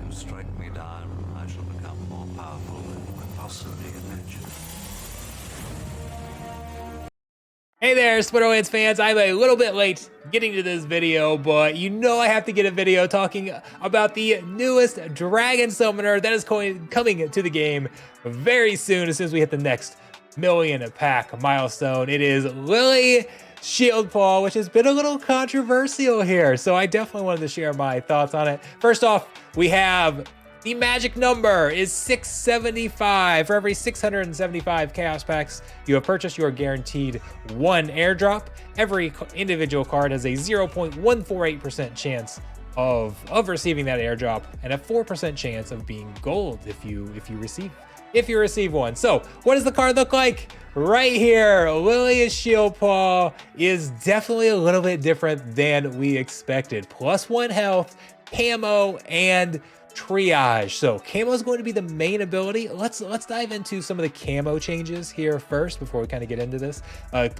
you strike me down, I shall become more powerful than you could possibly imagine. Hey there, Spiderlands fans. I'm a little bit late getting to this video, but you know I have to get a video talking about the newest dragon summoner that is coming to the game very soon, as soon as we hit the next million pack milestone. It is Lily Shieldpaw, which has been a little controversial here, so I definitely wanted to share my thoughts on it. First off, we have the magic number is 675. For every 675 chaos packs you have purchased, you are guaranteed one airdrop. Every individual card has a 0.148% chance of receiving that airdrop and a 4% chance of being gold if you receive one. So what does the card look like? Right here, Lily Shieldpaw is definitely a little bit different than we expected. +1 health, camo, and triage. So camo is going to be the main ability. Let's dive into some of the camo changes here first before we kind of get into this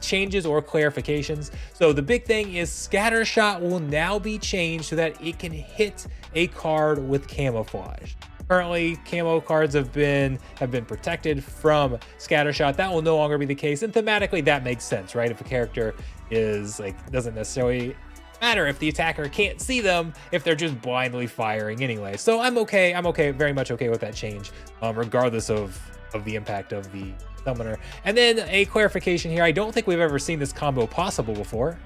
changes or clarifications. So the big thing is scatter shot will now be changed so that it can hit a card with camouflage. Currently, camo cards have been protected from scattershot. That will no longer be the case, and thematically that makes sense, right? If a character is doesn't necessarily matter if the attacker can't see them if they're just blindly firing anyway. So I'm okay, very much okay with that change, regardless of the impact of the summoner. And then a clarification here: I don't think we've ever seen this combo possible before.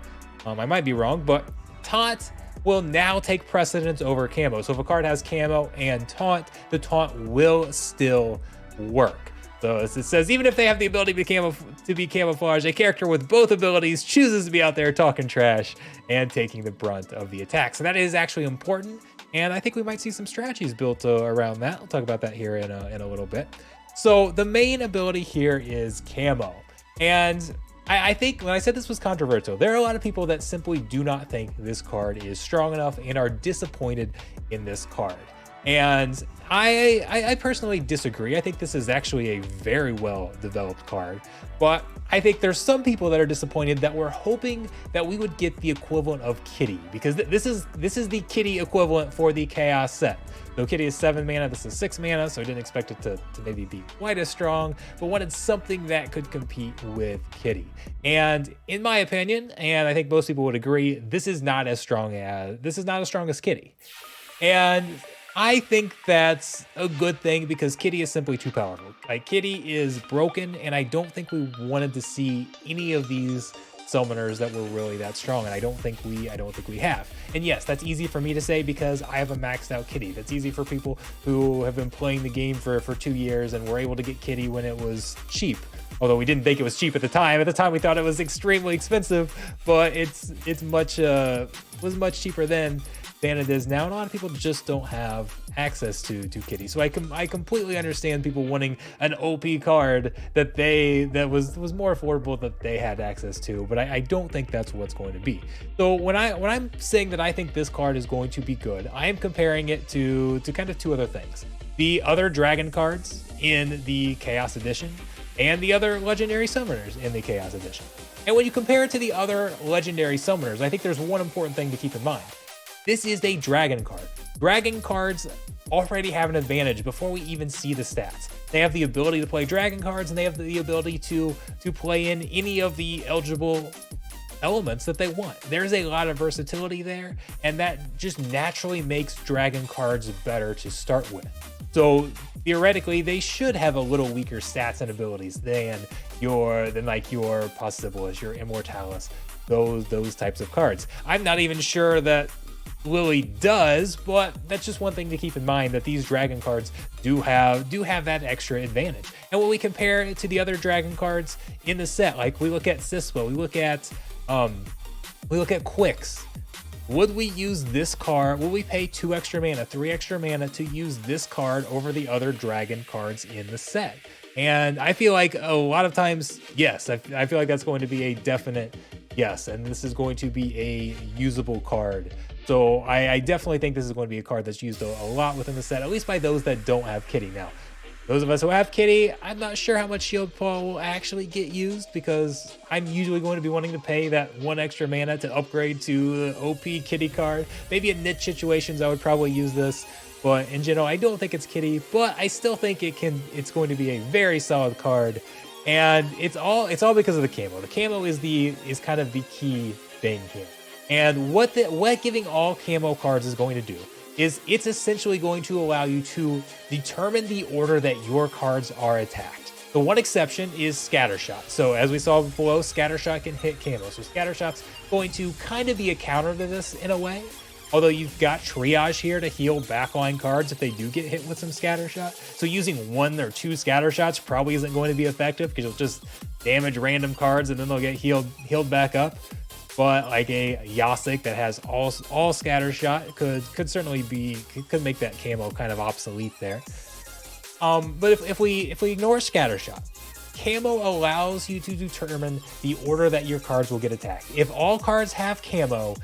I might be wrong, but taunt will now take precedence over camo. So if a card has camo and taunt, the taunt will still work. So as it says, even if they have the ability to be camouflaged, a character with both abilities chooses to be out there talking trash and taking the brunt of the attack. So that is actually important, and I think we might see some strategies built around that. I'll talk about that here in a little bit. So the main ability here is camo, and I think when I said this was controversial, there are a lot of people that simply do not think this card is strong enough and are disappointed in this card. And I personally disagree. I think this is actually a very well developed card, but I think there's some people that are disappointed that were hoping that we would get the equivalent of Kitty, because this is the Kitty equivalent for the Chaos set. So Kitty is 7 mana, this is 6 mana, so I didn't expect it to maybe be quite as strong, but wanted something that could compete with Kitty. And in my opinion, and I think most people would agree, this is not as strong as Kitty. And I think that's a good thing because Kitty is simply too powerful. Like, Kitty is broken, and I don't think we wanted to see any of these summoners that were really that strong, and I don't think we have. And yes, that's easy for me to say because I have a maxed out Kitty. That's easy for people who have been playing the game for 2 years and were able to get Kitty when it was cheap. Although we didn't think it was cheap at the time. At the time we thought it was extremely expensive, but was much cheaper then than it is now, and a lot of people just don't have access to Kitty. So I completely understand people wanting an OP card that was more affordable that they had access to, but I don't think that's what's going to be. So when I'm saying that I think this card is going to be good, I am comparing it to kind of 2 other things: the other dragon cards in the Chaos Edition and the other legendary summoners in the Chaos Edition. And when you compare it to the other legendary summoners, I think there's one important thing to keep in mind. This is a dragon card. Dragon cards already have an advantage before we even see the stats. They have the ability to play dragon cards, and they have the ability to play in any of the eligible elements that they want. There's a lot of versatility there, and that just naturally makes dragon cards better to start with. So theoretically, they should have a little weaker stats and abilities than your Possibilis, your Immortalis, those types of cards. I'm not even sure that Lily does, but that's just one thing to keep in mind, that these dragon cards do have that extra advantage. And when we compare it to the other dragon cards in the set, like we look at Sispa, we look at Quix, would we use this card? Will we pay 2 extra mana, 3 extra mana to use this card over the other dragon cards in the set? And I feel like a lot of times, yes, I feel like that's going to be a definite yes, and this is going to be a usable card. So I definitely think this is going to be a card that's used a lot within the set, at least by those that don't have Kitty. Now, Those of us who have Kitty, I'm not sure how much Shieldpaw will actually get used because I'm usually going to be wanting to pay that 1 extra mana to upgrade to the OP Kitty card. Maybe in niche situations, I would probably use this, but in general, I don't think it's Kitty, but I still think it's going to be a very solid card. And it's all because of the camo. The camo is kind of the key thing here. And what giving all camo cards is going to do is it's essentially going to allow you to determine the order that your cards are attacked. The one exception is Scattershot. So as we saw below, Scattershot can hit camo. So Scattershot's going to kind of be a counter to this in a way. Although you've got Triage here to heal backline cards if they do get hit with some Scattershot. So using 1 or 2 Scattershots probably isn't going to be effective because you'll just damage random cards and then they'll get healed back up. But like a Yasik that has all Scattershot could certainly could make that camo kind of obsolete there. But if we ignore Scattershot, camo allows you to determine the order that your cards will get attacked. If all cards have camo,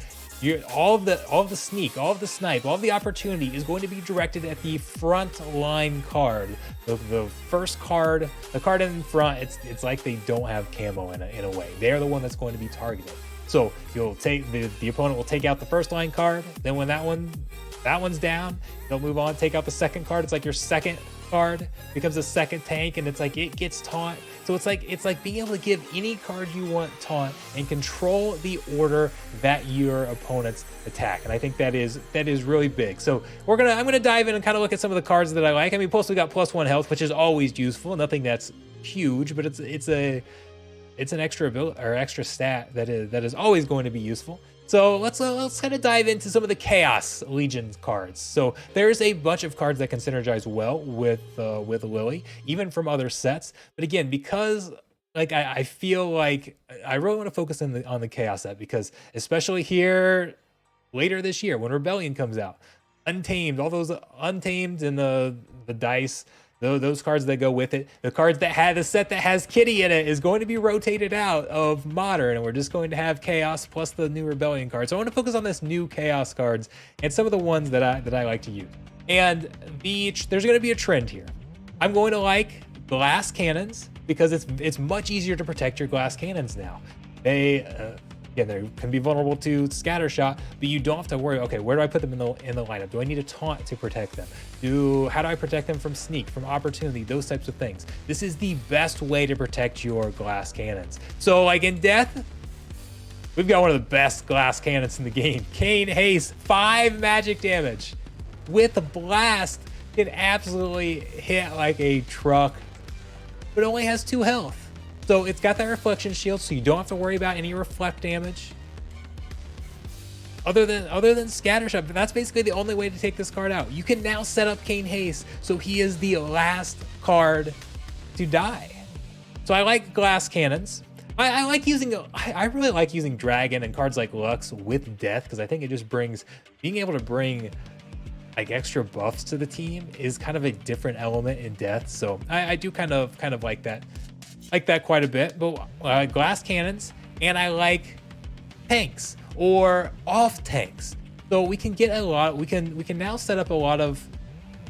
all of the sneak, all of the snipe, all of the opportunity is going to be directed at the front line card. The first card, the card in front, it's like they don't have camo in a way. They're the one that's going to be targeted. So you'll take the opponent will take out the first line card. Then when that one's down, they'll move on, take out the second card. It's like your second card becomes a second tank, and it's like it gets taunt. So it's like being able to give any card you want taunt and control the order that your opponents attack. And I think that is really big. So I'm gonna dive in and kind of look at some of the cards that I like. I mean, plus we got +1 health, which is always useful. Nothing that's huge, but it's an extra ability or extra stat that is always going to be useful. So let's kind of dive into some of the Chaos Legion cards. So there's a bunch of cards that can synergize well with Lily, even from other sets. But again, because like I feel like I really want to focus on the Chaos set, because especially here later this year when Rebellion comes out, Untamed, all those Untamed and the dice. Those cards that go with it, the cards that have the set that has Kitty in it is going to be rotated out of Modern, and we're just going to have Chaos plus the new Rebellion cards. So I want to focus on this new Chaos cards and some of the ones that I like to use. And there's going to be a trend here. I'm going to like glass cannons because it's much easier to protect your glass cannons now. They can be vulnerable to Scattershot, but you don't have to worry, okay, where do I put them in the lineup? Do I need a taunt to protect them? How do I protect them from sneak, from opportunity, those types of things? This is the best way to protect your glass cannons. So like in Death, we've got one of the best glass cannons in the game. Kane Haste, 5 magic damage with a blast, can absolutely hit like a truck, but only has 2 health. So it's got that reflection shield, so you don't have to worry about any reflect damage. Other than Scattershot, but that's basically the only way to take this card out. You can now set up Kane Haste, so he is the last card to die. So I like glass cannons. I really like using Dragon and cards like Lux with Death, because I think it just being able to bring like extra buffs to the team is kind of a different element in Death. So I do kind of like that. Like that quite a bit. But glass cannons, and I like tanks or off tanks. So we can get we can now set up a lot of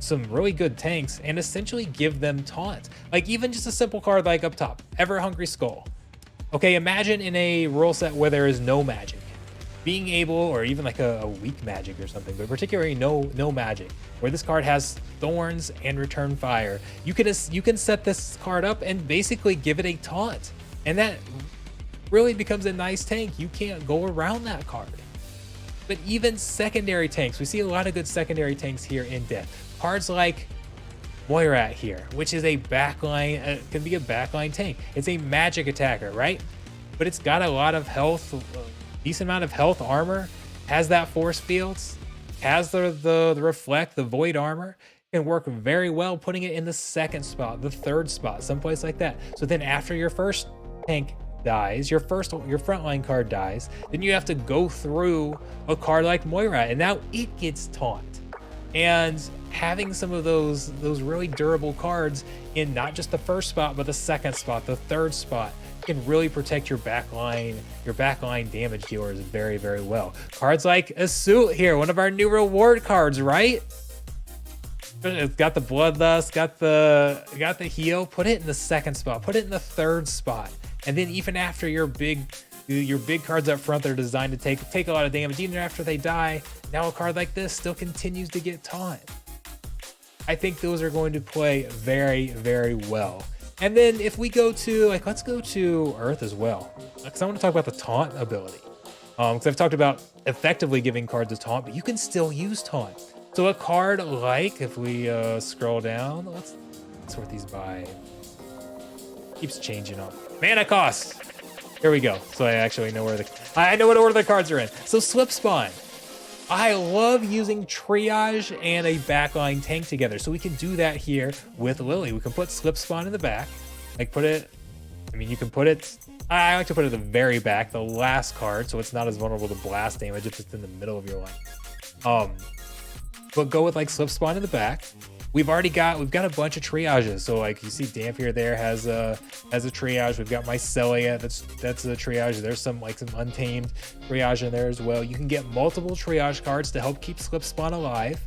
some really good tanks and essentially give them taunt. Like even just a simple card like up top, Ever Hungry Skull. Okay, imagine in a rule set where there is no magic, being able, or even like a weak magic or something, but particularly no magic, where this card has Thorns and Return Fire. You can set this card up and basically give it a taunt, and that really becomes a nice tank. You can't go around that card. But even secondary tanks, we see a lot of good secondary tanks here in Death. Cards like Moirat here, which is a backline, can be a backline tank. It's a magic attacker, right? But it's got a lot of health, decent amount of health, armor, has that force fields, has the reflect, the void armor, can work very well putting it in the second spot, the third spot, someplace like that. So then after your first tank dies, your frontline card dies, then you have to go through a card like Moirat, and now it gets taunt. And having some of those really durable cards in not just the first spot, but the second spot, the third spot, can really protect your backline damage dealers very, very well. Cards like Asut here, one of our new reward cards, right? It's got the bloodlust, got the heal. Put it in the second spot. Put it in the third spot. And then even after your big cards up front, they're designed to take a lot of damage. Even after they die, now a card like this still continues to get taunt. I think those are going to play very, very well. And then if we go to, like, let's go to Earth as well. Because I want to talk about the taunt ability. Because I've talked about effectively giving cards a taunt, but you can still use taunt. So a card like, if we scroll down, let's sort these by, keeps changing up. Mana cost. Here we go. So I actually know I know what order the cards are in. So Slip Spawn. I love using triage and a backline tank together. So we can do that here with Lily. We can put Slip Spawn in the back, like put it, I mean, you can put it, I like to put it at the very back, the last card, so it's not as vulnerable to blast damage if it's in the middle of your line. But go with like Slip Spawn in the back. We've got a bunch of triages. So like you see Dampier there has a triage. We've got Mycelia, that's a triage. There's some untamed triage in there as well. You can get multiple triage cards to help keep Slip Spawn alive.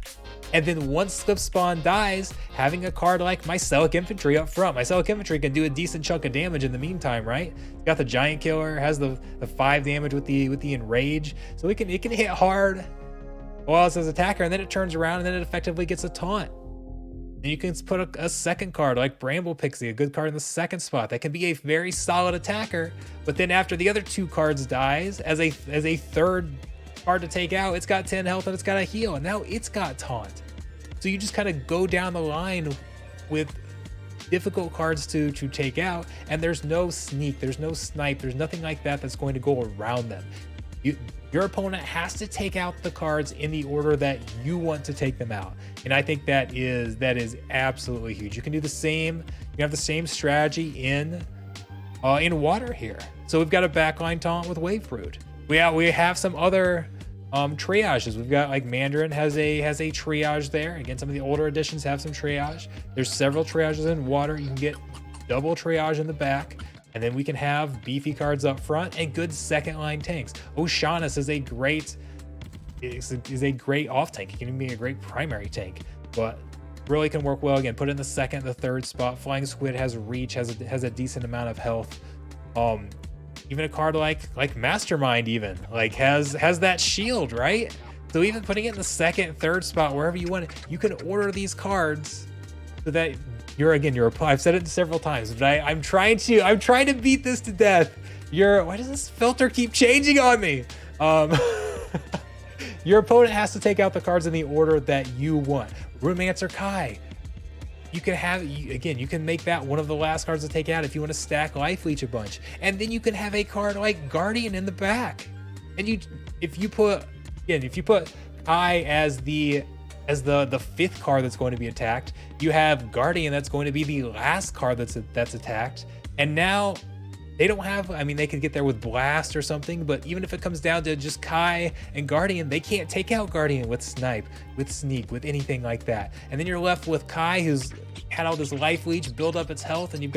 And then once Slip Spawn dies, having a card like Mycelic Infantry up front. Mycelic Infantry can do a decent chunk of damage in the meantime, right? It's got the Giant Killer, has the 5 damage with the Enrage. So it can hit hard while it's as attacker, and then it turns around and then it effectively gets a taunt. And you can put a second card like Bramble Pixie, a good card in the second spot. That can be a very solid attacker, but then after the other 2 cards dies, as a third card to take out, it's got 10 health and it's got a heal, and now it's got taunt. So you just kind of go down the line with difficult cards to take out, and there's no sneak, there's no snipe, there's nothing like that that's going to go around them. Your opponent has to take out the cards in the order that you want to take them out. And I think that is absolutely huge. You can do the same, you have the same strategy in water here. So we've got a backline taunt with Wave Fruit. We have some other triages. We've got like Mandarin has a triage there. Again, some of the older editions have some triage. There's several triages in water. You can get double triage in the back. And then we can have beefy cards up front and good second line tanks. Oceanus is a great off tank. It can be a great primary tank, but really can work well. Again, put it in the second, the third spot. Flying Squid has reach, has a decent amount of health. Even a card like Mastermind even like has that shield, right? So even putting it in the second, third spot, wherever you want it, you can order these cards so that I've said it several times, but I'm trying to beat this to death. Why does this filter keep changing on me? Your opponent has to take out the cards in the order that you want. Runemancer Kai, you can make that one of the last cards to take out if you want to stack Life Leech a bunch. And then you can have a card like Guardian in the back. And if you put Kai as the 5th card that's going to be attacked, you have Guardian that's going to be the last card that's attacked. And now they don't have, I mean, they could get there with Blast or something, but even if it comes down to just Kai and Guardian, they can't take out Guardian with Snipe, with Sneak, with anything like that. And then you're left with Kai, who's had all this Life Leech build up its health, and you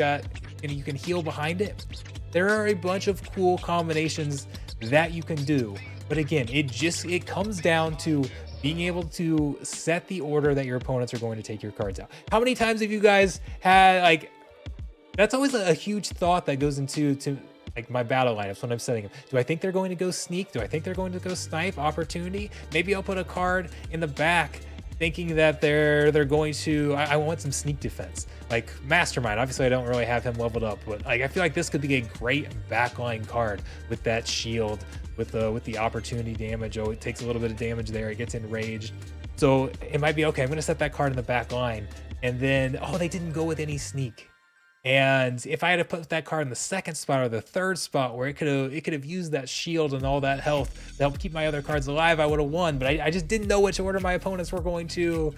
can heal behind it. There are a bunch of cool combinations that you can do. But again, it comes down to being able to set the order that your opponents are going to take your cards out. How many times have you guys had, that's always a huge thought that goes into like my battle lineups when I'm setting them. Do I think they're going to go Sneak? Do I think they're going to go Snipe? Opportunity? Maybe I'll put a card in the back thinking that they're going to, I want some sneak defense. Like Mastermind, obviously I don't really have him leveled up, but I feel like this could be a great backline card with that shield, with the opportunity damage. Oh, it takes a little bit of damage there, it gets enraged. So it might be, okay, I'm gonna set that card in the back line, and then, oh, they didn't go with any sneak. And if I had to put that card in the second spot or the third spot where it could have used that shield and all that health to help keep my other cards alive, I would have won. But I just didn't know which order my opponents were going to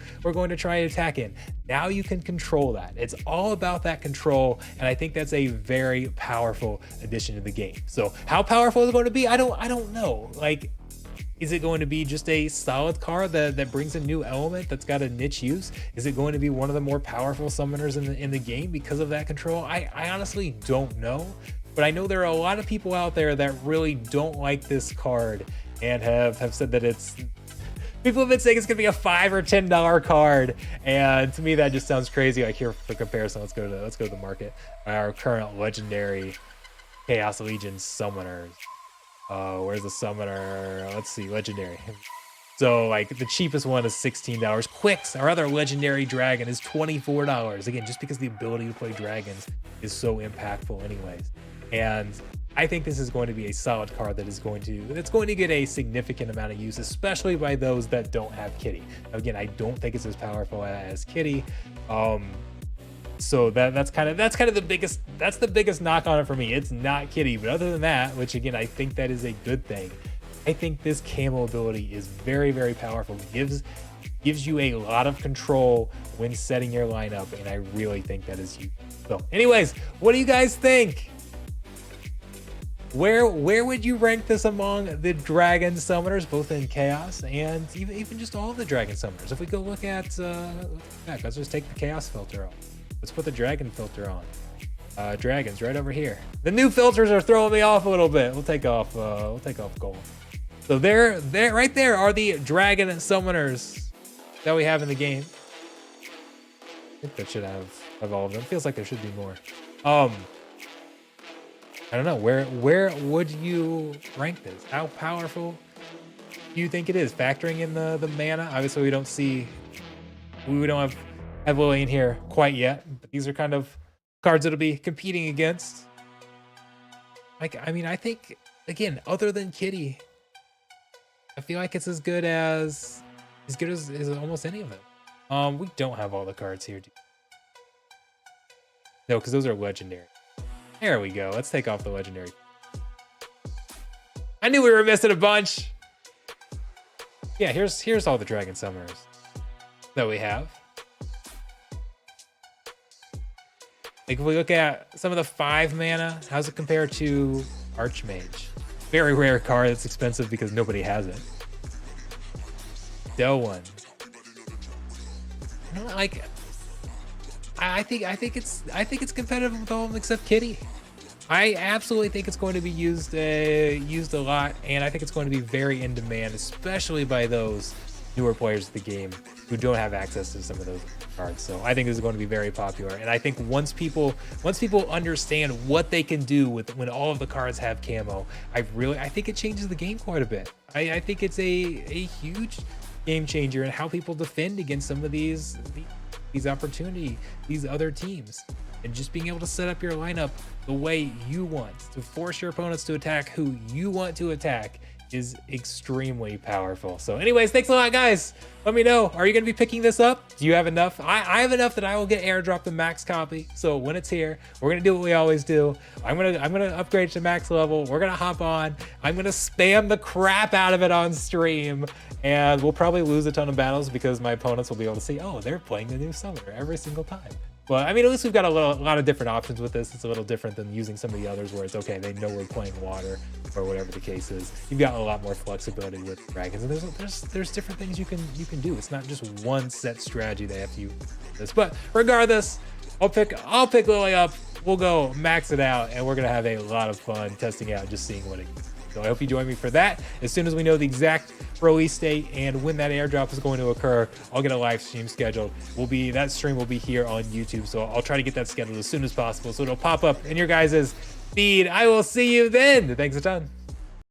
try to attack in. Now you can control that. It's all about that control, and I think that's a very powerful addition to the game. So how powerful is it going to be? I don't know. Like, is it going to be just a solid card that brings a new element that's got a niche use? Is it going to be one of the more powerful summoners in the game because of that control? I honestly don't know, but I know there are a lot of people out there that really don't like this card and have said that it's People have been saying it's gonna be a $5 or $10 card, and to me that just sounds crazy. Like, here for comparison, let's go to the market. Our current legendary Chaos Legion summoners. Where's the summoner? Let's see, legendary. So like the cheapest one is $16. Quicks, our other legendary dragon, is $24. Again, just because the ability to play dragons is so impactful anyways. And I think this is going to be a solid card that's going to get a significant amount of use, especially by those that don't have Kitty. Again, I don't think it's as powerful as Kitty. So that's kind of the biggest knock on it for me. It's not Kitty, but other than that, which again, I think that is a good thing. I think this camo ability is very, very powerful. Gives you a lot of control when setting your lineup, and I really think that is huge. So anyways, what do you guys think? Where would you rank this among the dragon summoners, both in Chaos and even just all of the dragon summoners? If we go look at let's just take the Chaos filter off. Let's put the dragon filter on. Dragons right over here. The new filters are throwing me off a little bit. We'll take off gold. So there right there are the dragon summoners that we have in the game. I think that should have all of them. Feels like there should be more. I don't know, where would you rank this? How powerful do you think it is? Factoring in the mana, obviously we don't have Lily in here quite yet, but these are kind of cards that'll be competing against. Like, I mean, I think, again, other than Kitty, I feel like it's as good as almost any of them. We don't have all the cards here. No, because those are legendary. There we go. Let's take off the legendary. I knew we were missing a bunch. Yeah, here's all the dragon summoners that we have. Like, if we look at some of the 5 mana, how's it compare to Archmage? Very rare card that's expensive because nobody has it. Delwyn. Like, I think it's competitive with all of them except Kitty. I absolutely think it's going to be used a lot, and I think it's going to be very in demand, especially by those newer players of the game who don't have access to some of those cards. So I think this is going to be very popular, and I think once people understand what they can do with when all of the cards have camo, I think it changes the game quite a bit. I think it's a huge game changer in how people defend against some of these opportunity, these other teams, and just being able to set up your lineup the way you want to force your opponents to attack who you want to attack is extremely powerful. So anyways, thanks a lot, guys. Let me know, are you going to be picking this up? Do you have enough? I have enough that I will get airdropped the max copy. So when it's here, we're going to do what we always do. I'm going to upgrade to max level. We're going to hop on. I'm going to spam the crap out of it on stream, and we'll probably lose a ton of battles because my opponents will be able to see, oh, they're playing the new summoner every single time. Well, I mean, at least we've got a lot of different options with this. It's a little different than using some of the others where it's okay, they know we're playing water or whatever the case is. You've got a lot more flexibility with dragons, and there's different things you can do. It's not just one set strategy they have to use this. But regardless, I'll pick Lily up. We'll go max it out, and we're gonna have a lot of fun testing out, just seeing what it can. So I hope you join me for that. As soon as we know the exact release date and when that airdrop is going to occur, I'll get a live stream scheduled. That stream will be here on YouTube, so I'll try to get that scheduled as soon as possible so it'll pop up in your guys' feed. I will see you then. Thanks a ton.